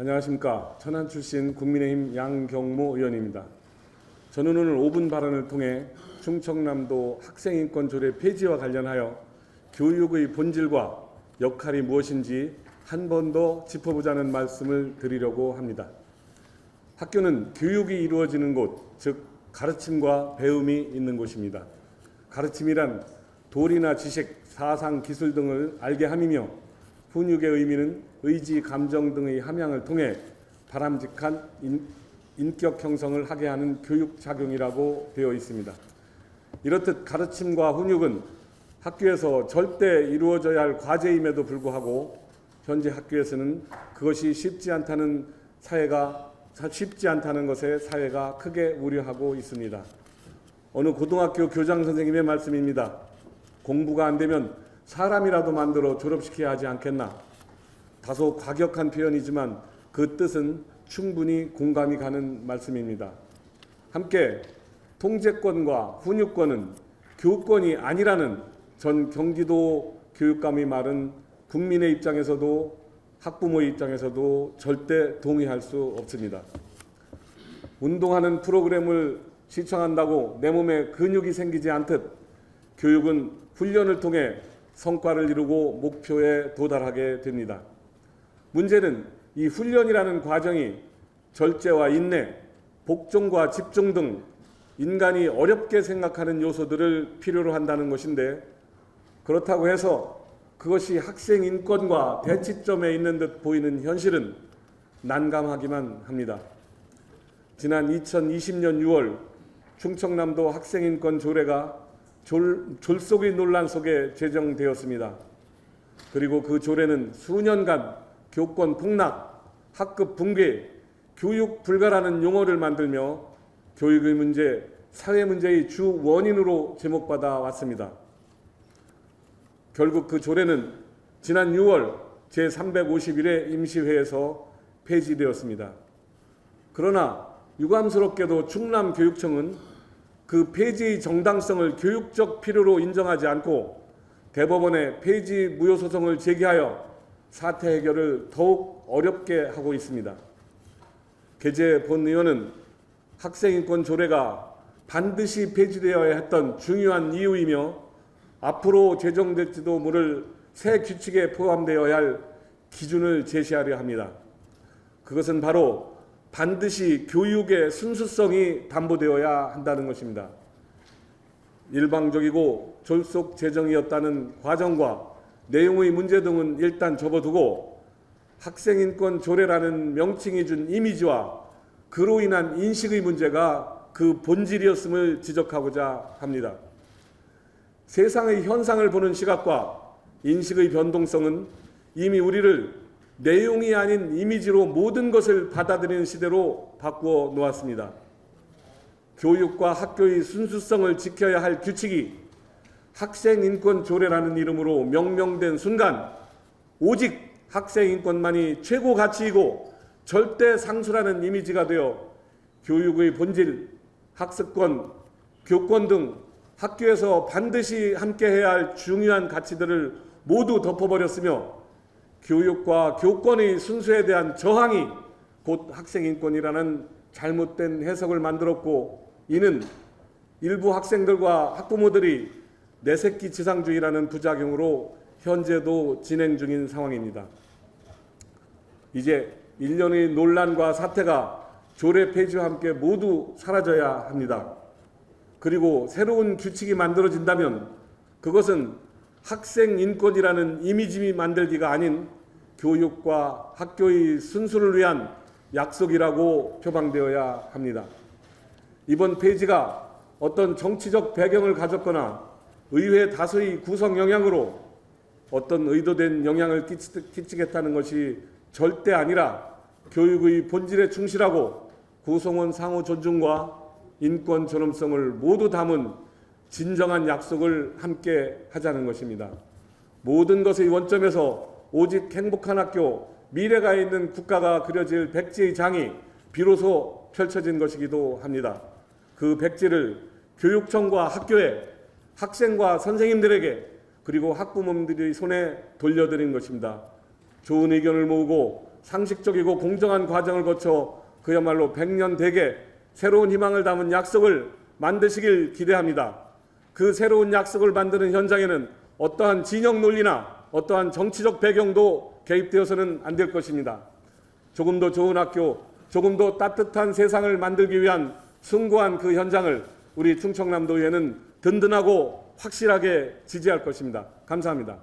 안녕하십니까. 천안 출신 국민의힘 양경모 의원입니다. 저는 오늘 5분 발언을 통해 충청남도 학생인권 조례 폐지와 관련하여 교육의 본질과 역할이 무엇인지 한 번 더 짚어보자는 말씀을 드리려고 합니다. 학교는 교육이 이루어지는 곳, 즉 가르침과 배움이 있는 곳입니다. 가르침이란 도리나 지식, 사상, 기술 등을 알게 함이며 훈육의 의미는 의지, 감정 등의 함양을 통해 바람직한 인격 형성을 하게 하는 교육 작용이라고 되어 있습니다. 이렇듯 가르침과 훈육은 학교에서 절대 이루어져야 할 과제임에도 불구하고 현재 학교에서는 그것이 쉽지 않다는 것에 사회가 크게 우려하고 있습니다. 어느 고등학교 교장 선생님의 말씀입니다. 공부가 안 되면 사람이라도 만들어 졸업시켜야 하지 않겠나. 다소 과격한 표현이지만 그 뜻은 충분히 공감이 가는 말씀입니다. 함께 통제권과 훈육권은 교권이 아니라는 전 경기도 교육감의 말은 국민의 입장에서도 학부모의 입장에서도 절대 동의할 수 없습니다. 운동하는 프로그램을 시청한다고 내 몸에 근육이 생기지 않듯 교육은 훈련을 통해 성과를 이루고 목표에 도달하게 됩니다. 문제는 이 훈련이라는 과정이 절제와 인내, 복종과 집중 등 인간이 어렵게 생각하는 요소들을 필요로 한다는 것인데, 그렇다고 해서 그것이 학생 인권과 대치점에 있는 듯 보이는 현실은 난감하기만 합니다. 지난 2020년 6월 충청남도 학생인권 조례가 졸속의 논란 속에 제정되었습니다. 그리고 그 조례는 수년간 교권 폭락, 학급 붕괴, 교육 불가라는 용어를 만들며 교육의 문제, 사회 문제의 주 원인으로 제목받아 왔습니다. 결국 그 조례는 지난 6월 제351회 임시회에서 폐지되었습니다. 그러나 유감스럽게도 충남교육청은 그 폐지의 정당성을 교육적 필요로 인정하지 않고 대법원에 폐지 무효 소송을 제기하여 사태 해결을 더욱 어렵게 하고 있습니다. 계제 본 의원은 학생인권 조례가 반드시 폐지되어야 했던 중요한 이유이며 앞으로 제정될지도 모를 새 규칙에 포함되어야 할 기준을 제시하려 합니다. 그것은 바로 반드시 교육의 순수성이 담보되어야 한다는 것입니다. 일방적이고 졸속 제정이었다는 과정과 내용의 문제 등은 일단 접어두고 학생인권 조례라는 명칭이 준 이미지와 그로 인한 인식의 문제가 그 본질이었음을 지적하고자 합니다. 세상의 현상을 보는 시각과 인식의 변동성은 이미 우리를 내용이 아닌 이미지로 모든 것을 받아들이는 시대로 바꾸어 놓았습니다. 교육과 학교의 순수성을 지켜야 할 규칙이 학생인권 조례라는 이름으로 명명된 순간 오직 학생인권만이 최고 가치이고 절대 상수라는 이미지가 되어 교육의 본질, 학습권, 교권 등 학교에서 반드시 함께해야 할 중요한 가치들을 모두 덮어버렸으며 교육과 교권의 순수에 대한 저항이 곧 학생인권이라는 잘못된 해석을 만들었고, 이는 일부 학생들과 학부모들이 내 새끼 지상주의라는 부작용으로 현재도 진행 중인 상황입니다. 이제 일련의 논란과 사태가 조례 폐지와 함께 모두 사라져야 합니다. 그리고 새로운 규칙이 만들어진다면 그것은 학생인권이라는 이미지 만들기가 아닌 교육과 학교의 순수를 위한 약속이라고 표방되어야 합니다. 이번 폐지가 어떤 정치적 배경을 가졌거나 의회 다수의 구성 영향으로 어떤 의도된 영향을 끼치겠다는 것이 절대 아니라 교육의 본질에 충실하고 구성원 상호 존중과 인권 존엄성을 모두 담은 진정한 약속을 함께 하자는 것입니다. 모든 것의 원점에서 오직 행복한 학교, 미래가 있는 국가가 그려질 백지의 장이 비로소 펼쳐진 것이기도 합니다. 그 백지를 교육청과 학교에, 학생과 선생님들에게, 그리고 학부모님들의 손에 돌려드린 것입니다. 좋은 의견을 모으고 상식적이고 공정한 과정을 거쳐 그야말로 100년 대계 새로운 희망을 담은 약속을 만드시길 기대합니다. 그 새로운 약속을 만드는 현장에는 어떠한 진영 논리나 어떠한 정치적 배경도 개입되어서는 안 될 것입니다. 조금 더 좋은 학교, 조금 더 따뜻한 세상을 만들기 위한 숭고한 그 현장을 우리 충청남도의회는 든든하고 확실하게 지지할 것입니다. 감사합니다.